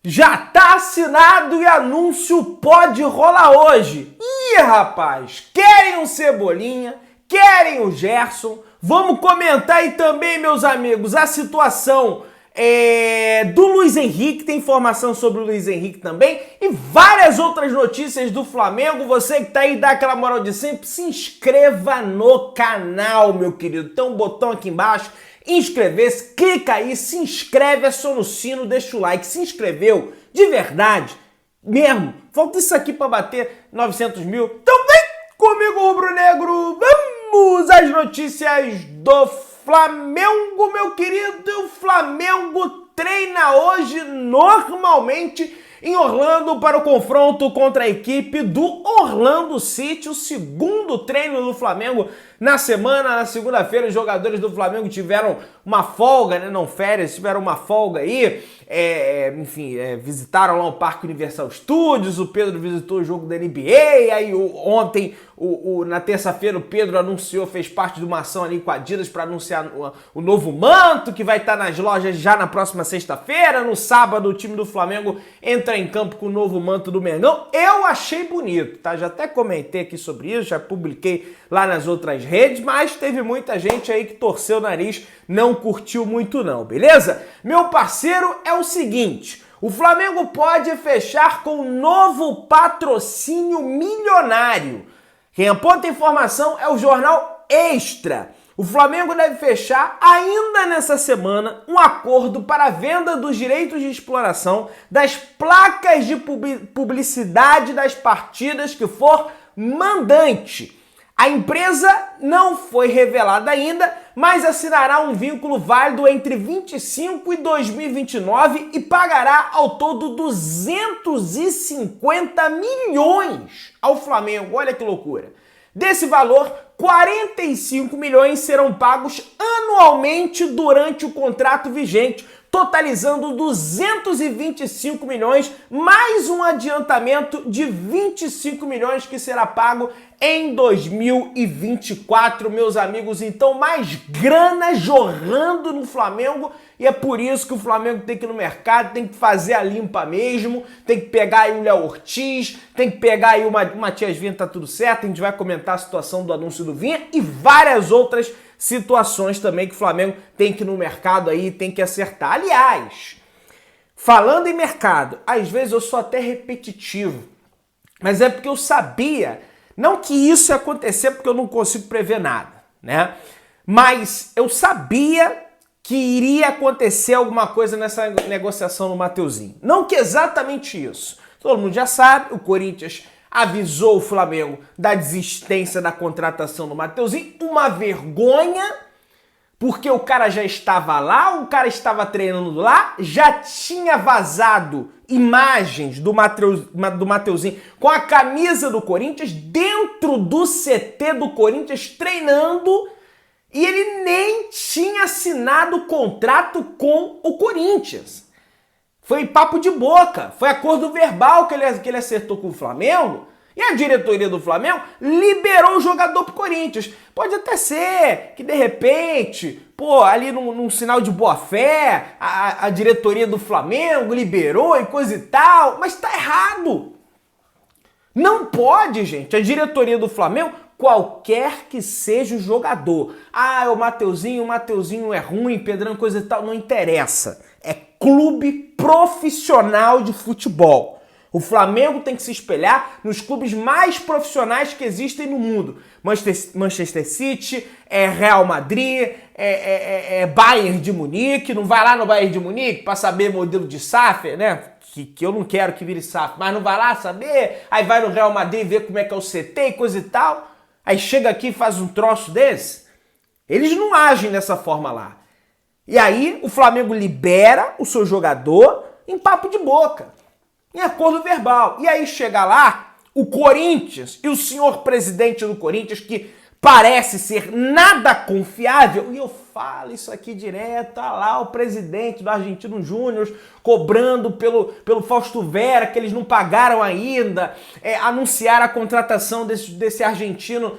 Já tá assinado e anúncio pode rolar hoje. Ih, rapaz, querem o Cebolinha, querem o Gerson. Vamos comentar aí também, meus amigos, a situação do Luiz Henrique, tem informação sobre o Luiz Henrique também e várias outras notícias do Flamengo. Você que tá aí, dá aquela moral de sempre, se inscreva no canal, meu querido. Tem um botão aqui embaixo, inscrever-se, clica aí, se inscreve, aciona no sino, deixa o like. Se inscreveu de verdade mesmo? Falta isso aqui para bater 900 mil. Então vem comigo, rubro-negro, vamos às notícias do Flamengo, meu querido. O Flamengo treina hoje normalmente em Orlando para o confronto contra a equipe do Orlando City, o segundo treino do Flamengo na semana. Na segunda-feira, os jogadores do Flamengo tiveram uma folga, né? Não férias, tiveram uma folga aí. Visitaram lá o Parque Universal Studios, o Pedro visitou o jogo da NBA, aí ontem, na terça-feira, o Pedro anunciou, fez parte de uma ação ali com a Adidas para anunciar o novo manto, que vai estar nas lojas já na próxima sexta-feira. No sábado, o time do Flamengo entra em campo com o novo manto do Mengão. Eu achei bonito, tá? Já até comentei aqui sobre isso, já publiquei lá nas outras redes, mas teve muita gente aí que torceu o nariz, não curtiu muito não, beleza? Meu parceiro, é o seguinte: o Flamengo pode fechar com um novo patrocínio milionário. Quem aponta a informação é o Jornal Extra. O Flamengo deve fechar ainda nessa semana um acordo para a venda dos direitos de exploração das placas de publicidade das partidas que for mandante. A empresa não foi revelada ainda, mas assinará um vínculo válido entre 25 e 2029 e pagará ao todo 250 milhões ao Flamengo. Olha que loucura. Desse valor, 45 milhões serão pagos anualmente durante o contrato vigente, totalizando 225 milhões, mais um adiantamento de 25 milhões que será pago em 2024, meus amigos. Então, mais grana jorrando no Flamengo, e é por isso que o Flamengo tem que ir no mercado, tem que fazer a limpa mesmo, tem que pegar aí o Léo Ortiz, tem que pegar aí o Matias Vinha, tá tudo certo. A gente vai comentar a situação do anúncio do Vinha e várias outras situações também que o Flamengo tem que ir no mercado aí, tem que acertar. Aliás, falando em mercado, às vezes eu sou até repetitivo, mas é porque eu sabia, não que isso ia acontecer porque eu não consigo prever nada, né? Mas eu sabia que iria acontecer alguma coisa nessa negociação no Mateuzinho. Não que exatamente isso. Todo mundo já sabe, o Corinthians avisou o Flamengo da desistência da contratação do Mateuzinho. Uma vergonha, porque o cara já estava lá, o cara estava treinando lá, já tinha vazado imagens do Mateuzinho com a camisa do Corinthians dentro do CT do Corinthians treinando, e ele nem tinha assinado o contrato com o Corinthians. Foi papo de boca, foi acordo verbal que ele acertou com o Flamengo, e a diretoria do Flamengo liberou o jogador pro Corinthians. Pode até ser que de repente, ali num sinal de boa fé, a diretoria do Flamengo liberou e coisa e tal, mas tá errado. Não pode, gente, a diretoria do Flamengo, qualquer que seja o jogador. O Mateuzinho é ruim, Pedrão, coisa e tal, não interessa. É clube profissional de futebol. O Flamengo tem que se espelhar nos clubes mais profissionais que existem no mundo. Manchester City, Real Madrid, Bayern de Munique. Não vai lá no Bayern de Munique para saber modelo de SAF, né? Que eu não quero que vire SAF, mas não vai lá saber. Aí vai no Real Madrid ver como é que é o CT e coisa e tal. Aí chega aqui e faz um troço desse. Eles não agem dessa forma lá. E aí o Flamengo libera o seu jogador em papo de boca, em acordo verbal. E aí chega lá o Corinthians e o senhor presidente do Corinthians, que parece ser nada confiável, e eu falo isso aqui direto, tá lá o presidente do Argentino Júnior cobrando pelo Fausto Vera, que eles não pagaram ainda, anunciaram a contratação desse argentino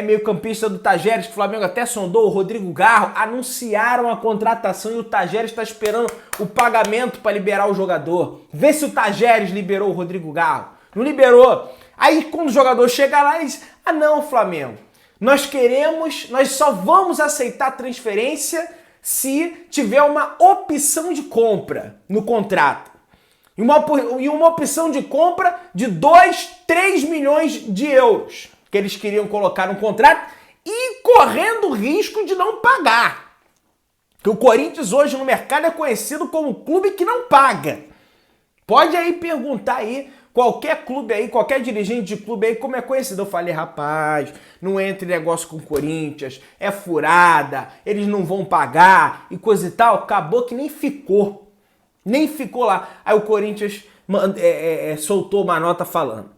meio-campista do Tajeres, que o Flamengo até sondou, o Rodrigo Garro, anunciaram a contratação e o Tajeres está esperando o pagamento para liberar o jogador. Vê se o Tajeres liberou o Rodrigo Garro. Não liberou. Aí quando o jogador chega lá, ele diz, ah não, Flamengo, nós só vamos aceitar transferência se tiver uma opção de compra no contrato. E uma opção de compra de 2, 3 milhões de euros que eles queriam colocar no contrato e correndo o risco de não pagar. Porque o Corinthians hoje no mercado é conhecido como um clube que não paga. Pode aí perguntar aí, qualquer clube aí, qualquer dirigente de clube aí, como é conhecido. Eu falei, rapaz, não entre negócio com o Corinthians, é furada, eles não vão pagar e coisa e tal. Acabou que nem ficou lá. Aí o Corinthians soltou uma nota falando.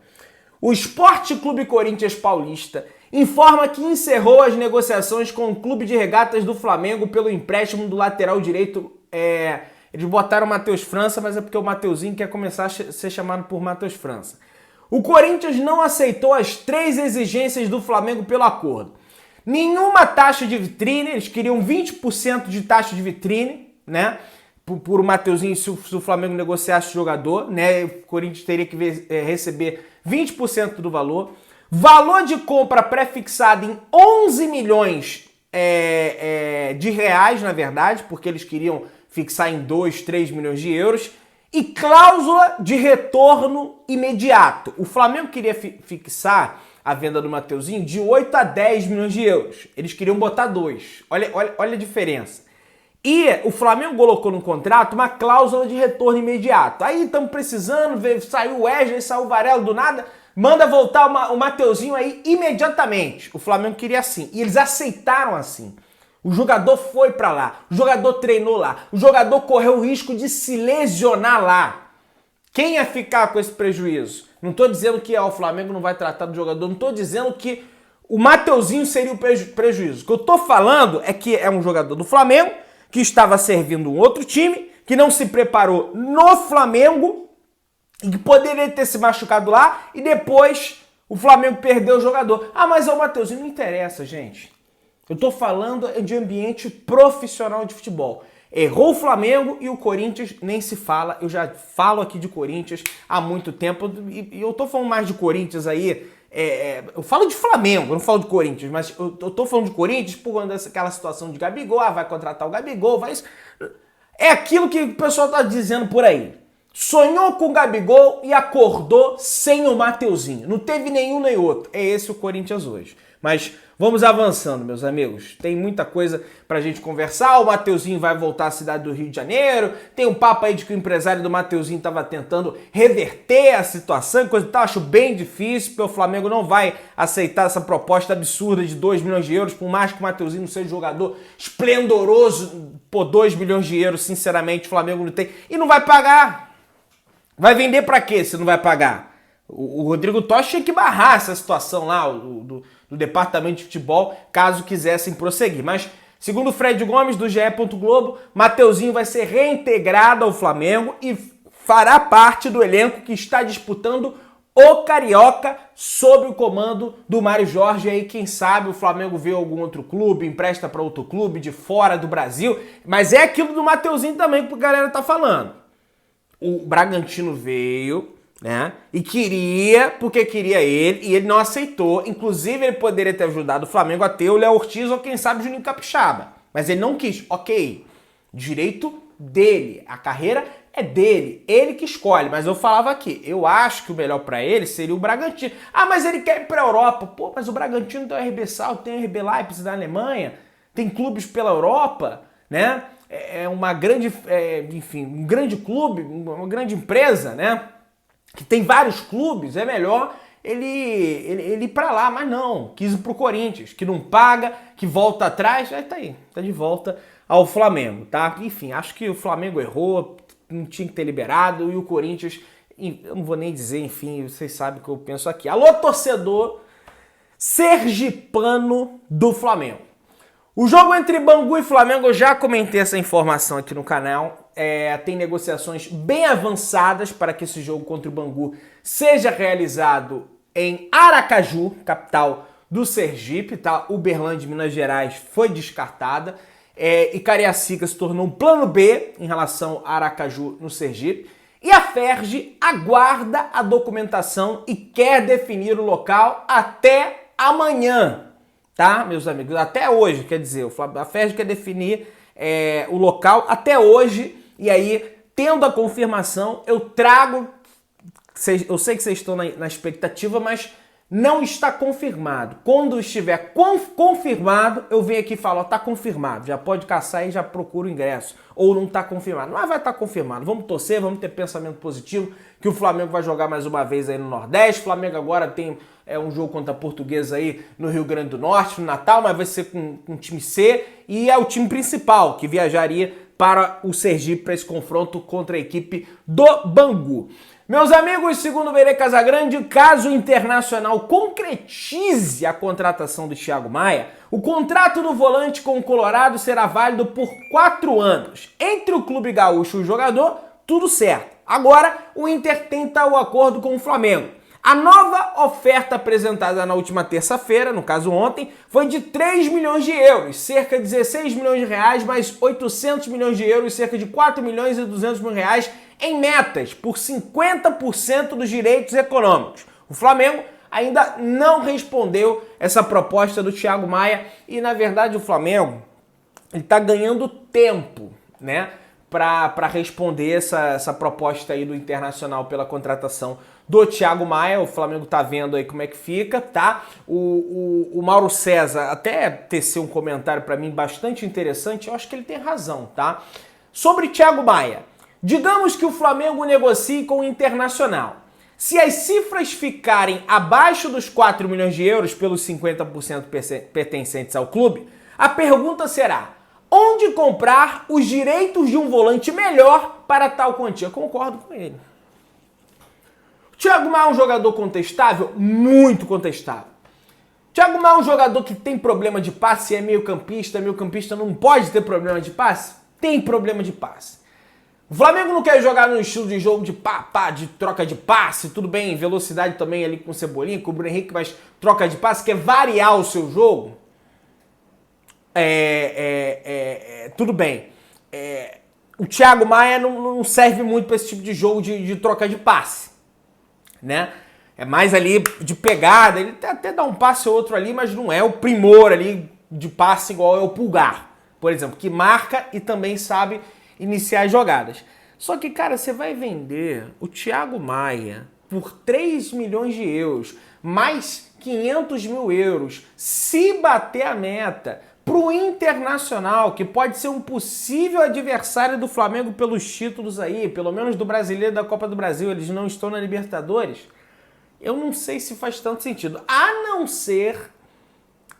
O Esporte Clube Corinthians Paulista informa que encerrou as negociações com o Clube de Regatas do Flamengo pelo empréstimo do lateral direito. Eles botaram o Matheus França, mas é porque o Mateuzinho quer começar a ser chamado por Matheus França. O Corinthians não aceitou as 3 exigências do Flamengo pelo acordo. Nenhuma taxa de vitrine, eles queriam 20% de taxa de vitrine, né? Por o Mateuzinho, se o Flamengo negociasse o jogador, né? O Corinthians teria que receber 20% do valor. Valor de compra pré-fixado em 11 milhões de reais, na verdade, porque eles queriam fixar em 2, 3 milhões de euros, e cláusula de retorno imediato. O Flamengo queria fixar a venda do Mateuzinho de 8 a 10 milhões de euros. Eles queriam botar 2. Olha a diferença. E o Flamengo colocou no contrato uma cláusula de retorno imediato. Aí estamos precisando, saiu o Wesley, saiu o Varela do nada, manda voltar o Mateuzinho aí imediatamente. O Flamengo queria assim, e eles aceitaram assim. O jogador foi pra lá, o jogador treinou lá, o jogador correu o risco de se lesionar lá. Quem ia ficar com esse prejuízo? Não tô dizendo que o Flamengo não vai tratar do jogador, não tô dizendo que o Mateuzinho seria o prejuízo. O que eu tô falando é que é um jogador do Flamengo que estava servindo um outro time, que não se preparou no Flamengo e que poderia ter se machucado lá e depois o Flamengo perdeu o jogador. Ah, mas é o Mateuzinho, não interessa, gente. Eu tô falando de ambiente profissional de futebol. Errou o Flamengo e o Corinthians nem se fala. Eu já falo aqui de Corinthians há muito tempo e eu tô falando mais de Corinthians aí. Eu falo de Flamengo, eu não falo de Corinthians, mas eu tô falando de Corinthians por conta daquela situação de Gabigol, vai contratar o Gabigol, vai... É aquilo que o pessoal tá dizendo por aí. Sonhou com o Gabigol e acordou sem o Mateuzinho. Não teve nenhum nem outro. É esse o Corinthians hoje. Mas vamos avançando, meus amigos. Tem muita coisa pra gente conversar. O Mateuzinho vai voltar à cidade do Rio de Janeiro. Tem um papo aí de que o empresário do Mateuzinho estava tentando reverter a situação, coisa e tal. Acho bem difícil, porque o Flamengo não vai aceitar essa proposta absurda de 2 milhões de euros, por mais que o Mateuzinho não seja um jogador esplendoroso. Pô, 2 milhões de euros, sinceramente, o Flamengo não tem. E não vai pagar. Vai vender pra quê se não vai pagar? O Rodrigo Tocha tinha que barrar essa situação lá do departamento de futebol, caso quisessem prosseguir. Mas, segundo o Fred Gomes, do GE. Globo, Mateuzinho vai ser reintegrado ao Flamengo e fará parte do elenco que está disputando o Carioca sob o comando do Mário Jorge. E aí, quem sabe, o Flamengo vê algum outro clube, empresta para outro clube de fora do Brasil. Mas é aquilo do Mateuzinho também que a galera tá falando. O Bragantino veio, né? E queria, porque queria ele, e ele não aceitou. Inclusive, ele poderia ter ajudado o Flamengo a ter o Léo Ortiz ou, quem sabe, o Juninho Capixaba. Mas ele não quis. Ok, direito dele. A carreira é dele. Ele que escolhe. Mas eu falava aqui, eu acho que o melhor pra ele seria o Bragantino. Ah, mas ele quer ir pra Europa. Pô, mas o Bragantino tem o RB Salzburg, tem o RB Leipzig da Alemanha, tem clubes pela Europa, né? É uma grande, enfim, um grande clube, uma grande empresa, né? Que tem vários clubes, é melhor ele ir pra lá, mas não, quis ir pro Corinthians, que não paga, que volta atrás, aí tá aí, tá de volta ao Flamengo, tá? Enfim, acho que o Flamengo errou, não tinha que ter liberado, e o Corinthians, eu não vou nem dizer, enfim, vocês sabem o que eu penso aqui. Alô, torcedor sergipano do Flamengo. O jogo entre Bangu e Flamengo, eu já comentei essa informação aqui no canal, tem negociações bem avançadas para que esse jogo contra o Bangu seja realizado em Aracaju, capital do Sergipe, tá? Uberlândia, Minas Gerais, foi descartada, e Cariacica se tornou um plano B em relação a Aracaju no Sergipe, e a Ferge aguarda a documentação e quer definir o local até amanhã. Tá, meus amigos? Até hoje, quer dizer, a Ferge quer definir o local até hoje, e aí, tendo a confirmação, eu trago, eu sei que vocês estão na expectativa, mas não está confirmado. Quando estiver confirmado, eu venho aqui e falo, ó, tá confirmado, já pode caçar e já procura o ingresso, ou não tá confirmado. Mas vai estar confirmado, vamos torcer, vamos ter pensamento positivo, que o Flamengo vai jogar mais uma vez aí no Nordeste. O Flamengo agora tem um jogo contra a Portuguesa aí no Rio Grande do Norte, no Natal, mas vai ser com time C, e é o time principal que viajaria para o Sergipe para esse confronto contra a equipe do Bangu. Meus amigos, segundo o Verê Casagrande, caso o Internacional concretize a contratação do Thiago Maia, o contrato do volante com o Colorado será válido por 4 anos. Entre o clube gaúcho e o jogador, tudo certo. Agora, o Inter tenta o acordo com o Flamengo. A nova oferta apresentada na última terça-feira, no caso ontem, foi de 3 milhões de euros, cerca de 16 milhões de reais, mais 800 milhões de euros, cerca de 4 milhões e 200 mil reais em metas, por 50% dos direitos econômicos. O Flamengo ainda não respondeu essa proposta do Thiago Maia e, na verdade, o Flamengo está ganhando tempo, né, para responder essa proposta aí do Internacional pela contratação do Thiago Maia. O Flamengo tá vendo aí como é que fica, tá? O Mauro César até teceu um comentário para mim bastante interessante, eu acho que ele tem razão, tá? Sobre Thiago Maia, digamos que o Flamengo negocie com o Internacional. Se as cifras ficarem abaixo dos 4 milhões de euros pelos 50% pertencentes ao clube, a pergunta será: onde comprar os direitos de um volante melhor para tal quantia? Concordo com ele. O Thiago Maia é um jogador contestável? Muito contestável. O Thiago Maia é um jogador que tem problema de passe e é meio-campista. Meio-campista não pode ter problema de passe? Tem problema de passe. O Flamengo não quer jogar no estilo de jogo de de troca de passe, tudo bem, velocidade também ali com o Cebolinha, com o Bruno Henrique, mas troca de passe, quer variar o seu jogo? Tudo bem. O Thiago Maia não serve muito para esse tipo de jogo de troca de passe, né? É mais ali de pegada, ele até dá um passe ou outro ali, mas não é o primor ali de passe igual é o Pulgar, por exemplo, que marca e também sabe iniciar as jogadas. Só que, cara, você vai vender o Thiago Maia por 3 milhões de euros, mais 500 mil euros, se bater a meta, pro Internacional, que pode ser um possível adversário do Flamengo pelos títulos aí, pelo menos do Brasileiro e da Copa do Brasil, eles não estão na Libertadores, eu não sei se faz tanto sentido, a não ser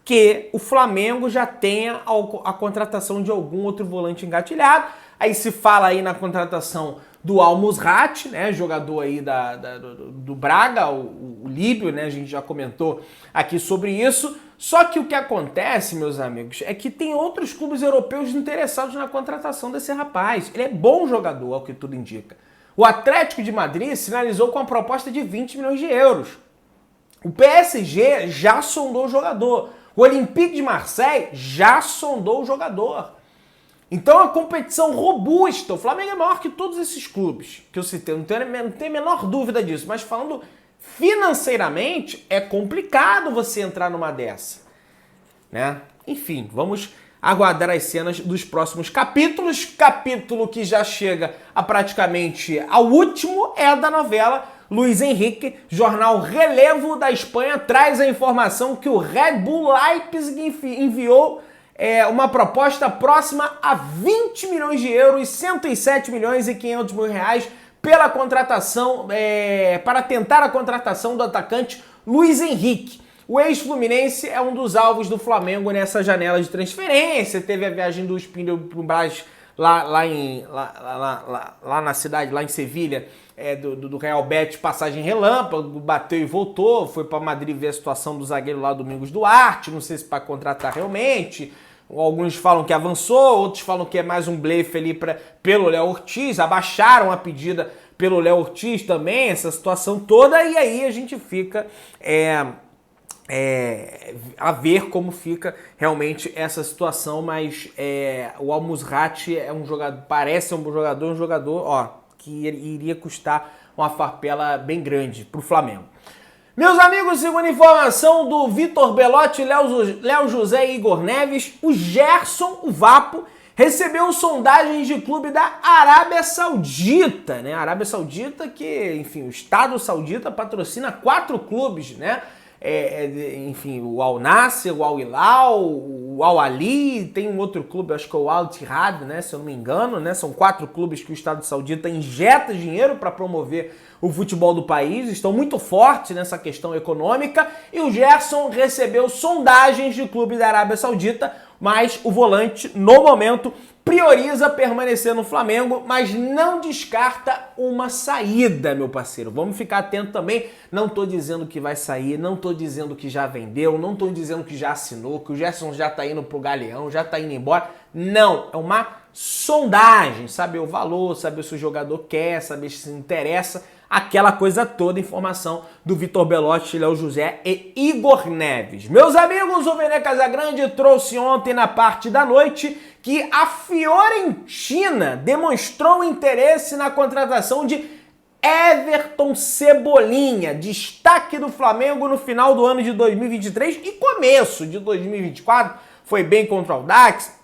que o Flamengo já tenha a contratação de algum outro volante engatilhado. Aí se fala aí na contratação do Al-Musrat, né, jogador aí do Braga, o líbio, né, a gente já comentou aqui sobre isso. Só que o que acontece, meus amigos, é que tem outros clubes europeus interessados na contratação desse rapaz. Ele é bom jogador, ao que tudo indica. O Atlético de Madrid sinalizou com a proposta de 20 milhões de euros. O PSG já sondou o jogador. O Olympique de Marseille já sondou o jogador. Então é uma competição robusta. O Flamengo é maior que todos esses clubes que eu citei, não tenho a menor dúvida disso. Mas falando financeiramente, é complicado você entrar numa dessa, né? Enfim, vamos aguardar as cenas dos próximos capítulos. Capítulo que já chega a praticamente ao último é a da novela Luiz Henrique. Jornal Relevo da Espanha traz a informação que o Red Bull Leipzig enviou uma proposta próxima a 20 milhões de euros, 107 milhões e 500 mil reais pela contratação, para tentar a contratação do atacante Luiz Henrique. O ex-fluminense é um dos alvos do Flamengo nessa janela de transferência. Teve a viagem do Spindle para o Brás lá na cidade, lá em Sevilha, do Real Betis, passagem relâmpago, bateu e voltou, foi para Madrid ver a situação do zagueiro lá, Domingos Duarte, não sei se para contratar realmente. Alguns falam que avançou, outros falam que é mais um blefe ali pelo Léo Ortiz, abaixaram a pedida pelo Léo Ortiz também, essa situação toda, e aí a gente fica a ver como fica realmente essa situação, mas o Al Musrati é um jogador, parece um jogador, que iria custar uma farpela bem grande para o Flamengo. Meus amigos, segundo informação do Vitor Belotti, Léo José e Igor Neves, o Gerson, o Vapo, recebeu sondagens de clube da Arábia Saudita, né? A Arábia Saudita que, enfim, o Estado Saudita patrocina 4 clubes, né? Enfim, o Al Nassr, o Al Hilal, o Al Ali, tem um outro clube, acho que é o Al Ittihad, né, se eu não me engano, né, são 4 clubes que o Estado Saudita injeta dinheiro para promover o futebol do país, estão muito fortes nessa questão econômica, e o Gerson recebeu sondagens de clube da Arábia Saudita, mas o volante, no momento, prioriza permanecer no Flamengo, mas não descarta uma saída, meu parceiro. Vamos ficar atento também. Não tô dizendo que vai sair, não tô dizendo que já vendeu, não tô dizendo que já assinou, que o Gerson já tá indo pro Galeão, já tá indo embora. Não, é uma sondagem, saber o valor, saber se o jogador quer, saber se interessa, aquela coisa toda, informação do Vitor Belotti, Léo José e Igor Neves. Meus amigos, o Vene Casagrande trouxe ontem na parte da noite que a Fiorentina demonstrou interesse na contratação de Everton Cebolinha, destaque do Flamengo no final do ano de 2023 e começo de 2024, foi bem contra o Audax,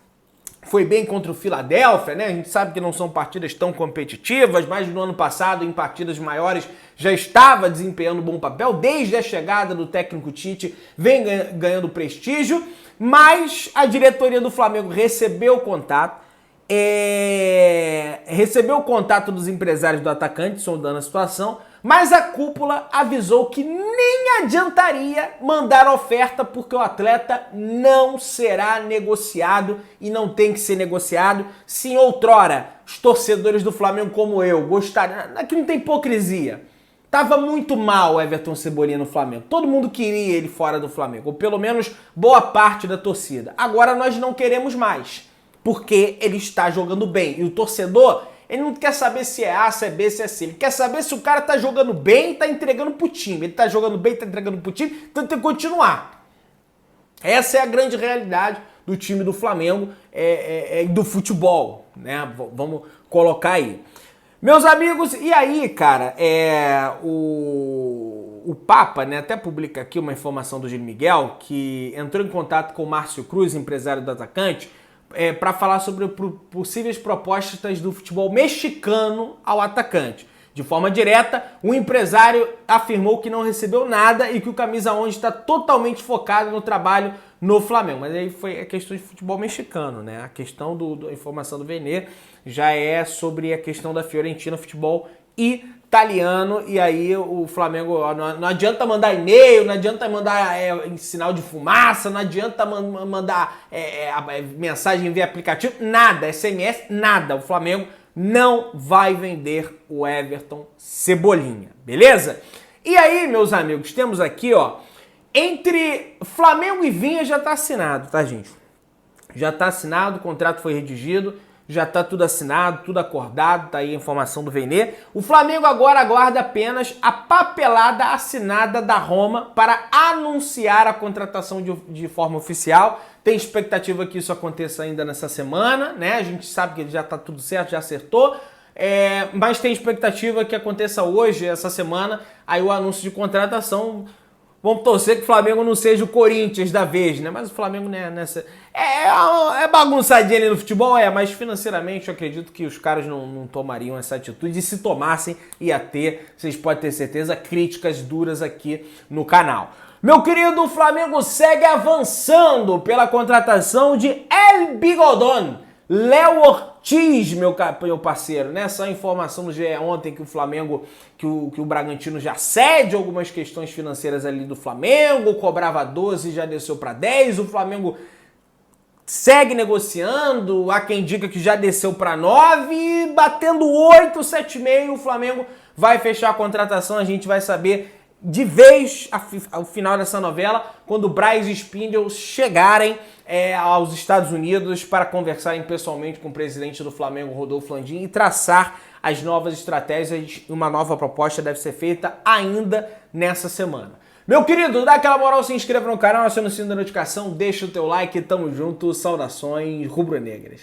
foi bem contra o Philadelphia, né? A gente sabe que não são partidas tão competitivas, mas no ano passado, em partidas maiores, já estava desempenhando bom papel. Desde a chegada do técnico Tite, vem ganhando prestígio, mas a diretoria do Flamengo recebeu o contato, dos empresários do atacante, sondando a situação, mas a cúpula avisou que nem adiantaria mandar oferta porque o atleta não será negociado e não tem que ser negociado. Se outrora os torcedores do Flamengo como eu gostariam, aqui não tem hipocrisia, tava muito mal o Everton Cebolinha no Flamengo, todo mundo queria ele fora do Flamengo, ou pelo menos boa parte da torcida. Agora nós não queremos mais, porque ele está jogando bem e o torcedor, ele não quer saber se é A, se é B, se é C. Ele quer saber se o cara tá jogando bem e tá entregando pro time. Ele tá jogando bem e tá entregando pro time, então tem que continuar. Essa é a grande realidade do time do Flamengo e do futebol, né? Vamos colocar aí. Meus amigos, e aí, cara, o Papa, né, até publica aqui uma informação do Gil Miguel, que entrou em contato com o Márcio Cruz, empresário do atacante, para falar sobre possíveis propostas do futebol mexicano ao atacante. De forma direta, o empresário afirmou que não recebeu nada e que o Camisa 11 está totalmente focado no trabalho no Flamengo. Mas aí foi a questão de futebol mexicano, né? A questão da informação do Vene já é sobre a questão da Fiorentina, futebol italiano, e aí o Flamengo, não adianta mandar e-mail, não adianta mandar sinal de fumaça, não adianta mandar mensagem via aplicativo, nada, SMS, nada. O Flamengo não vai vender o Everton Cebolinha, beleza? E aí, meus amigos, temos aqui, entre Flamengo e Vinha já tá assinado, tá, gente? Já tá assinado, o contrato foi redigido, já tá tudo assinado, tudo acordado, tá aí a informação do Vene. O Flamengo agora aguarda apenas a papelada assinada da Roma para anunciar a contratação de forma oficial. Tem expectativa que isso aconteça ainda nessa semana, né? A gente sabe que já tá tudo certo, já acertou. Mas tem expectativa que aconteça hoje, essa semana, aí o anúncio de contratação. Vamos torcer que o Flamengo não seja o Corinthians da vez, né? Mas o Flamengo, né, é bagunçadinho ali no futebol, mas financeiramente eu acredito que os caras não tomariam essa atitude. E se tomassem, ia ter, vocês podem ter certeza, críticas duras aqui no canal. Meu querido, o Flamengo segue avançando pela contratação de El Bigodón, Léo Ortiz, meu parceiro, né? Essa informação do GE ontem que o Flamengo, que o Bragantino já cede algumas questões financeiras ali do Flamengo, cobrava 12 e já desceu para 10, o Flamengo segue negociando, há quem diga que já desceu para 9, batendo 8, 7,5, o Flamengo vai fechar a contratação, a gente vai saber de vez ao final dessa novela, quando o Braz e Spindle chegarem aos Estados Unidos para conversarem pessoalmente com o presidente do Flamengo, Rodolfo Landim, e traçar as novas estratégias. Uma nova proposta deve ser feita ainda nessa semana. Meu querido, dá aquela moral, se inscreva no canal, aciona o sino da notificação, deixa o teu like, tamo junto, saudações rubro-negras.